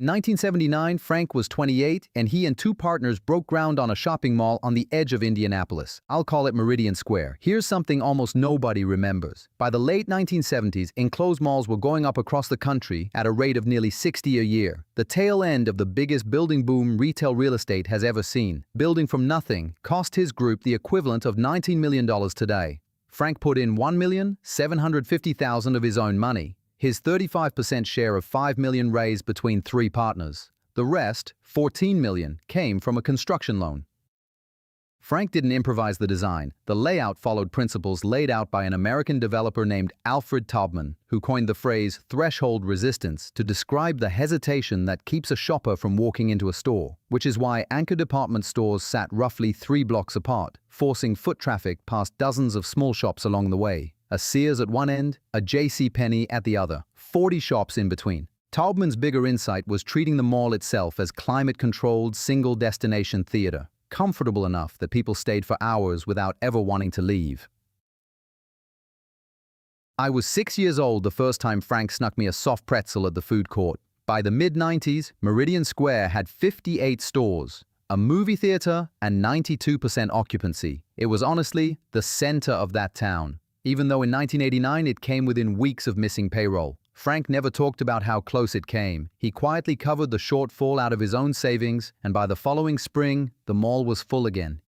1979, Frank was 28, and he and two partners broke ground on a shopping mall on the edge of Indianapolis. I'll call it Meridian Square. Here's something almost nobody remembers. By the late 1970s, enclosed malls were going up across the country at a rate of nearly 60 a year. The tail end of the biggest building boom retail real estate has ever seen. Building from nothing cost his group the equivalent of $19 million today. Frank put in $1,750,000 of his own money. His 35% share of $5 million raised between three partners. The rest, $14 million, came from a construction loan. Frank didn't improvise the design. The layout followed principles laid out by an American developer named Alfred Taubman, who coined the phrase threshold resistance to describe the hesitation that keeps a shopper from walking into a store, which is why anchor department stores sat roughly 3 blocks apart, forcing foot traffic past dozens of small shops along the way. A Sears at one end, a JCPenney at the other, 40 shops in between. Taubman's bigger insight was treating the mall itself as climate-controlled, single-destination theater, comfortable enough that people stayed for hours without ever wanting to leave. I was 6 years old the first time Frank snuck me a soft pretzel at the food court. By the mid-90s, Meridian Square had 58 stores, a movie theater, and 92% occupancy. It was honestly the center of that town. Even though in 1989 it came within weeks of missing payroll. Frank never talked about how close it came. He quietly covered the shortfall out of his own savings, and by the following spring, the mall was full again.